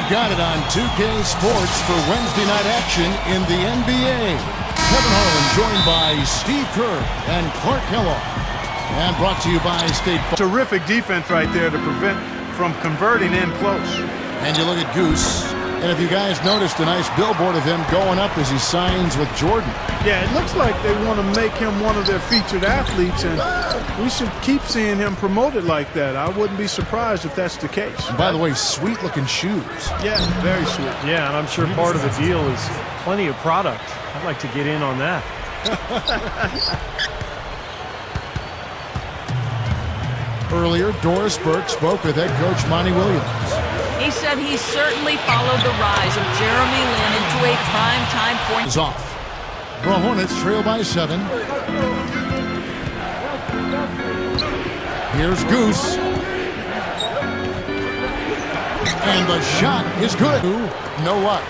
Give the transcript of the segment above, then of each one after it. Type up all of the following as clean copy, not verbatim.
You've got it on 2K Sports for Wednesday night action in the NBA. Kevin Harlan joined by Steve Kerr and Clark Kellogg. And brought to you by State Farm. Terrific defense right there to prevent from converting in close. And you look at Goose. And if you guys noticed, a nice billboard of him going up as he signs with Jordan. Yeah, it looks like they want to make him one of their featured athletes, and we should keep seeing him promoted like that. I wouldn't be surprised if that's the case. And by the way, sweet-looking shoes. Yeah, very sweet. Yeah, and I'm sure part of the deal is plenty of product. I'd like to get in on that. Earlier, Doris Burke spoke with head coach Monty Williams. He said he certainly followed the rise of Jeremy Lin into a prime-time point. Is off. The Hornets trail by 7. Here's Goose. And the shot is good. No luck.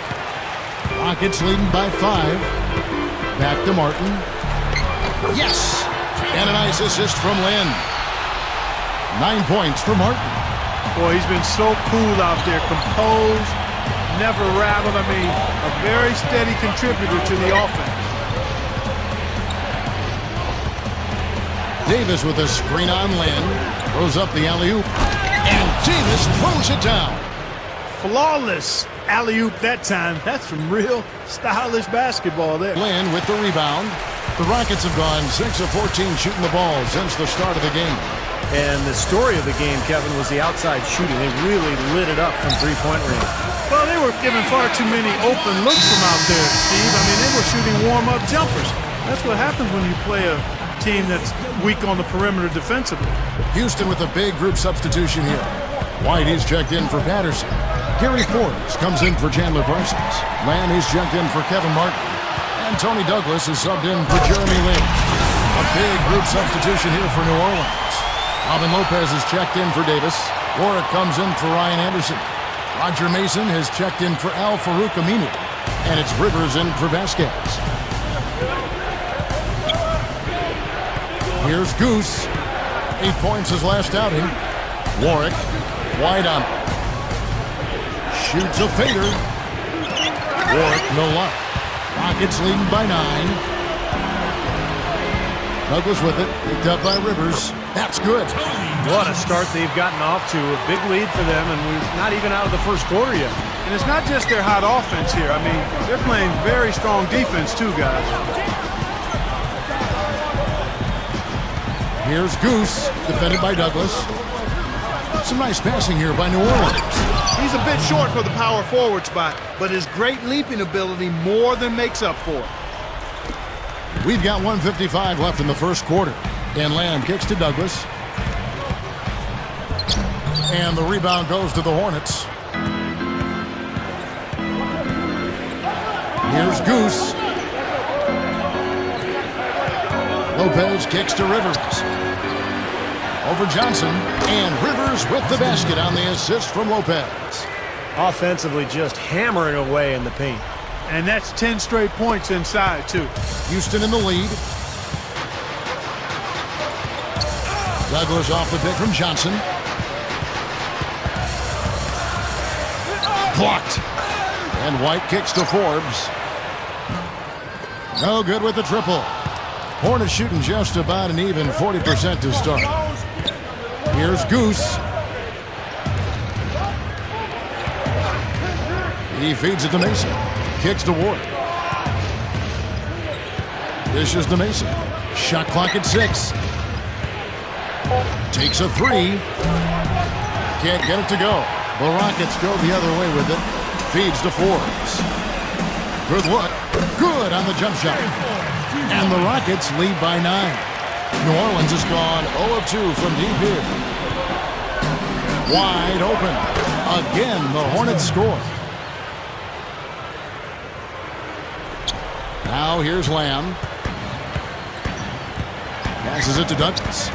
Rockets leading by 5. Back to Martin. Yes! And a nice assist from Lin. 9 points for Martin. Boy, he's been so cool out there, composed, never rattled. I mean, a very steady contributor to the offense. Davis with a screen on Lin. Throws up the alley-oop. And Davis throws it down. Flawless alley-oop that time. That's some real stylish basketball there. Lin with the rebound. The Rockets have gone 6 of 14 shooting the ball since the start of the game. And the story of the game, Kevin, was the outside shooting. They really lit it up from three-point range. Well, they were giving far too many open looks from out there, Steve. I mean, they were shooting warm-up jumpers. That's what happens when you play a team that's weak on the perimeter defensively. Houston with a big group substitution here. White is checked in for Patterson. Gary Forbes comes in for Chandler Parsons. Lamb is checked in for Kevin Martin. And Tony Douglas is subbed in for Jeremy Lin. A big group substitution here for New Orleans. Robin Lopez is checked in for Davis. Warwick comes in for Ryan Anderson. Roger Mason has checked in for Al Farouk Aminu. And it's Rivers in for Vasquez. Here's Goose. 8 points his last outing. Warwick, wide on. Shoots a fader. Warwick, no luck. Rockets leading by 9. Douglas with it, picked up by Rivers. That's good. What a start they've gotten off to. A big lead for them, and we're not even out of the first quarter yet. And it's not just their hot offense here. I mean, they're playing very strong defense too, guys. Here's Goose, defended by Douglas. Some nice passing here by New Orleans. He's a bit short for the power forward spot, but his great leaping ability more than makes up for it. We've got 1:55 left in the first quarter. And Lamb kicks to Douglas. And the rebound goes to the Hornets. Here's Goose. Lopez kicks to Rivers. Over Johnson. And Rivers with the basket on the assist from Lopez. Offensively just hammering away in the paint. And that's 10 straight points inside, too. Houston in the lead. Douglas off the pick from Johnson. Blocked. And White kicks to Forbes. No good with the triple. Hornets shooting just about an even 40% to start. Here's Goose. He feeds it to Mason. Kicks to Ward. Dishes to Mason. Shot clock at 6. Takes a 3. Can't get it to go. The Rockets go the other way with it. Feeds to Forbes. Good look. Good on the jump shot. And the Rockets lead by 9. New Orleans has gone 0 of 2 from deep here. Wide open. Again, the Hornets score. Now here's Lamb. Passes it to Douglas.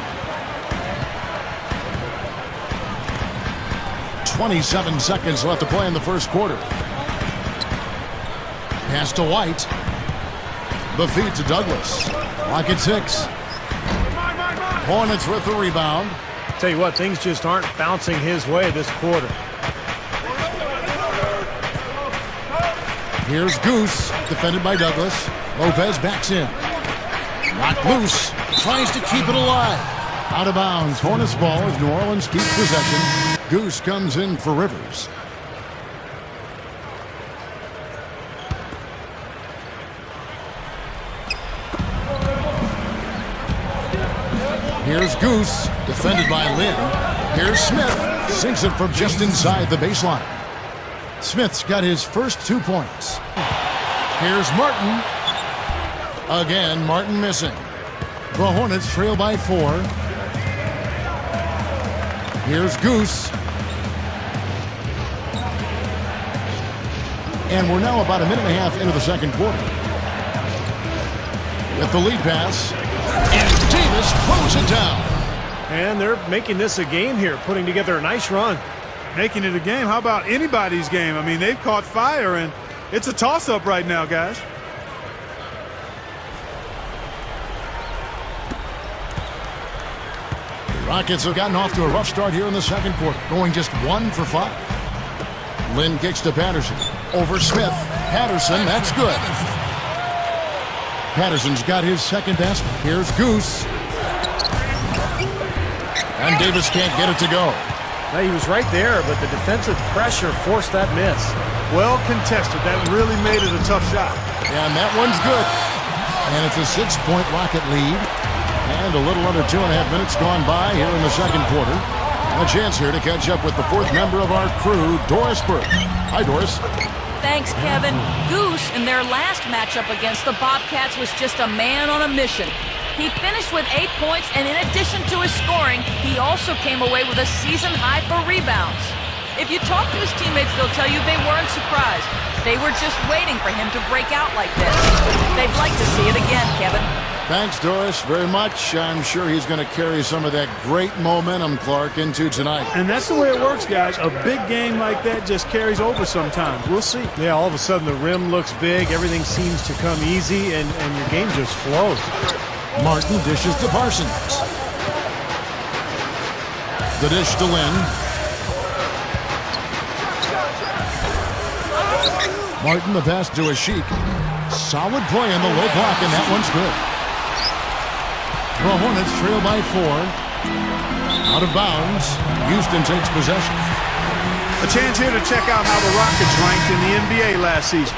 27 seconds left to play in the first quarter. Pass to White. The feed to Douglas. Clock at 6. Hornets with the rebound. Tell you what, things just aren't bouncing his way this quarter. Here's Goose, defended by Douglas. Lopez backs in. Knocked loose, tries to keep it alive. Out of bounds, Hornets ball as New Orleans keeps possession. Goose comes in for Rivers. Here's Goose, defended by Lynn. Here's Smith, sinks it from just inside the baseline. Smith's got his first 2 points. Here's Martin. Again, Martin missing. The Hornets trail by 4. Here's Goose. And we're now about a minute and a half into the second quarter. With the lead pass. And Davis throws it down. And they're making this a game here, putting together a nice run. Making it a game. How about anybody's game? I mean, they've caught fire, and it's a toss-up right now, guys. The Rockets have gotten off to a rough start here in the second quarter, going just 1 for 5. Lynn kicks to Patterson. Over Smith. Patterson, that's good. Patterson's got his second basket. Here's Goose. And Davis can't get it to go. Now, he was right there, but the defensive pressure forced that miss. Well contested. That really made it a tough shot. Yeah, and that one's good. And it's a 6-point Rocket lead. And a little under 2.5 minutes gone by here in the second quarter. And a chance here to catch up with the fourth member of our crew, Doris Burke. Hi, Doris. Thanks, Kevin. Goose, in their last matchup against the Bobcats, was just a man on a mission. He finished with 8 points, and in addition to his scoring, he also came away with a season high for rebounds. If you talk to his teammates, they'll tell you they weren't surprised. They were just waiting for him to break out like this. They'd like to see it again, Kevin. Thanks, Doris, very much. I'm sure he's going to carry some of that great momentum, Clark, into tonight. And that's the way it works, guys. A big game like that just carries over sometimes. We'll see. Yeah, all of a sudden the rim looks big. Everything seems to come easy, and your game just flows. Martin dishes to Parsons. The dish to Lynn. Martin, the pass to a Sheik. Solid play in the low block, and that one's good. The Hornets trail by 4. Out of bounds. Houston takes possession. A chance here to check out how the Rockets ranked in the NBA last season.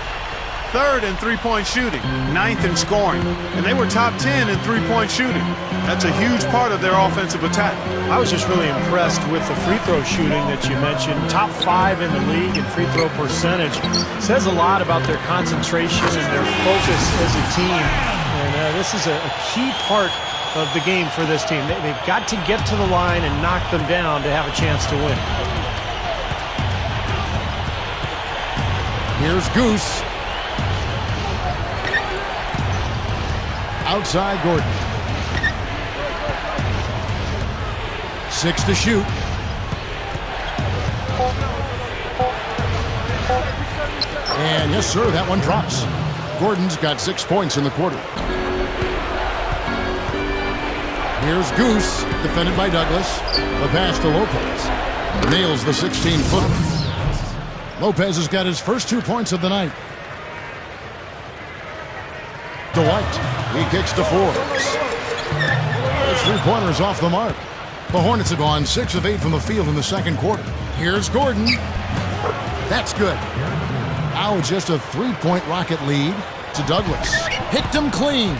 3rd in three-point shooting, 9th in scoring, and they were top 10 in three-point shooting. That's a huge part of their offensive attack. I was just really impressed with the free throw shooting that you mentioned. Top 5 in the league in free throw percentage. Says a lot about their concentration and their focus as a team. And this is a key part of the game for this team. They've got to get to the line and knock them down to have a chance to win. Here's Goose. Outside Gordon. 6 to shoot. And yes, sir, that one drops. Gordon's got 6 points in the quarter. Here's Goose, defended by Douglas. The pass to Lopez. Nails the 16-footer. Lopez has got his first 2 points of the night. Dwight, he kicks to Forbes. His 3-pointers off the mark. The Hornets have gone 6 of 8 from the field in the second quarter. Here's Gordon. That's good. Now it's just a 3-point Rocket lead to Douglas. Picked him clean.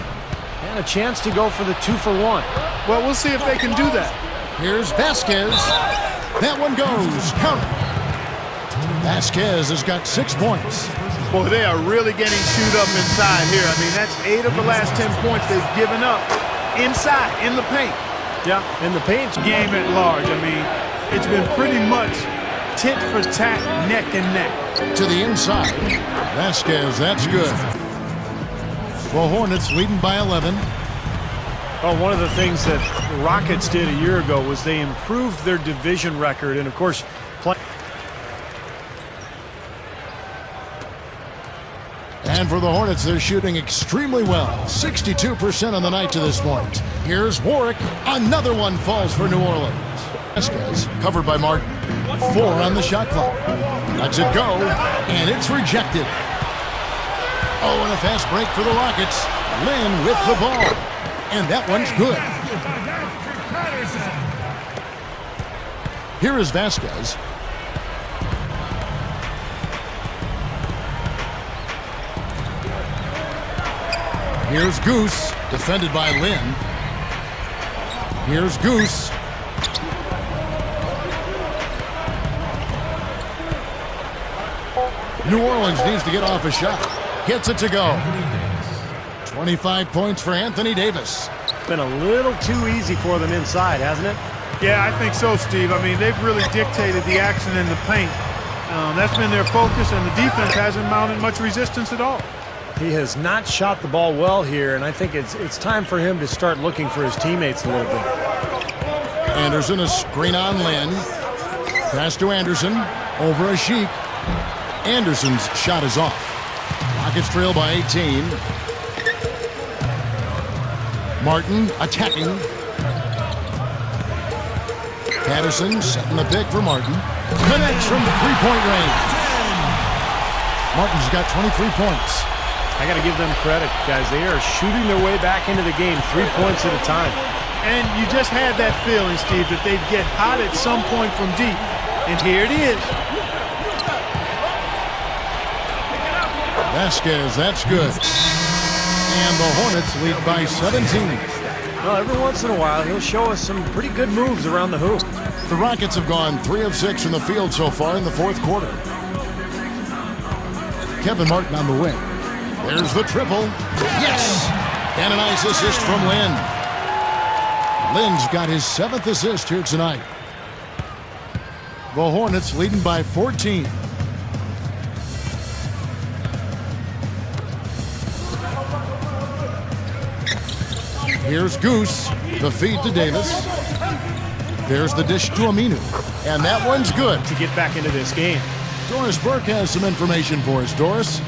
And a chance to go for the 2-for-1. Well, we'll see if they can do that. Here's Vasquez. That one goes. Count it. Vasquez has got 6 points. Boy, they are really getting chewed up inside here. I mean, that's 8 of the last 10 points they've given up inside, in the paint. Yeah, in the paint. Game at large, I mean, it's been pretty much tit for tat, neck and neck. To the inside. Vasquez, that's good. Well, Hornets leading by 11. Well, one of the things that the Rockets did a year ago was they improved their division record, and of course, And for the Hornets, they're shooting extremely well. 62% on the night to this point. Here's Warwick. Another one falls for New Orleans. Vasquez covered by Martin. 4 on the shot clock. Lets it go, and it's rejected. Oh, and a fast break for the Rockets. Lynn with the ball. And that one's good. Here is Vasquez. Here's Goose, defended by Lynn. Here's Goose. New Orleans needs to get off a shot. Gets it to go. 25 points for Anthony Davis. Been a little too easy for them inside, hasn't it? Yeah, I think so, Steve. I mean, they've really dictated the action in the paint. That's been their focus, and the defense hasn't mounted much resistance at all. He has not shot the ball well here, and I think it's time for him to start looking for his teammates a little bit. Anderson, a screen on Lynn. Pass to Anderson. Over a Sheik. Anderson's shot is off. Rockets trail by 18. Martin attacking. Patterson setting the pick for Martin. Connects from three-point range. Martin's got 23 points. I got to give them credit, guys. They are shooting their way back into the game 3 points at a time. And you just had that feeling, Steve, that they'd get hot at some point from deep. And here it is. Vasquez, that's good. And the Hornets lead by 17. Well, every once in a while, he'll show us some pretty good moves around the hoop. The Rockets have gone 3 of 6 from the field so far in the fourth quarter. Kevin Martin on the wing. There's the triple. Yes! And a nice assist from Lynn. Lynn's got his 7th assist here tonight. The Hornets leading by 14. Here's Goose. The feed to Davis. There's the dish to Aminu. And that one's good. To get back into this game. Doris Burke has some information for us. Doris?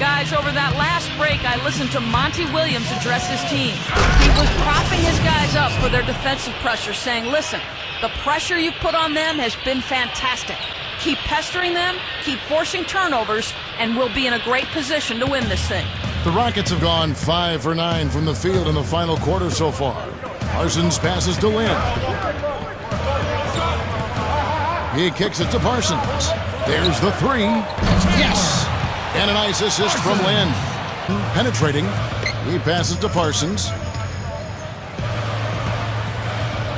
Guys, over that last break, I listened to Monty Williams address his team. He was propping his guys up for their defensive pressure, saying, listen, the pressure you put on them has been fantastic. Keep pestering them, keep forcing turnovers, and we'll be in a great position to win this thing. The Rockets have gone 5 for 9 from the field in the final quarter so far. Parsons passes to Lynn. He kicks it to Parsons. There's the three. Yes! And a nice assist from Lynn. Penetrating. He passes to Parsons.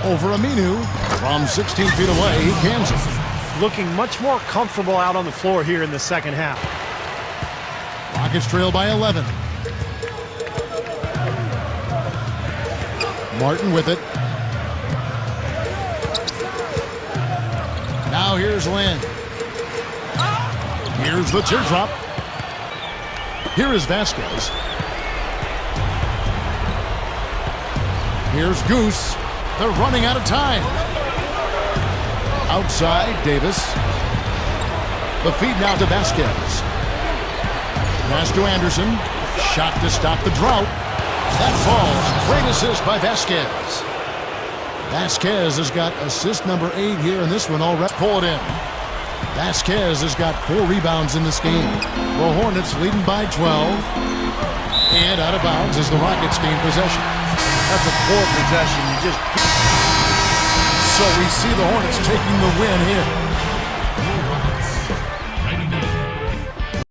Over Aminu. From 16 feet away, he cans it. Looking much more comfortable out on the floor here in the second half. Rockets trail by 11. Martin with it. Now here's Lynn. Here's the teardrop. Here is Vasquez. Here's Goose. They're running out of time. Outside, Davis. The feed now to Vasquez. Pass to Anderson. Shot to stop the drought. That falls. Great assist by Vasquez. Vasquez has got assist number 8 here in this one already. Pull it in. Vasquez has got 4 rebounds in this game. The Hornets leading by 12. And out of bounds as the Rockets gain possession. That's a poor possession. You just... So we see the Hornets taking the win here.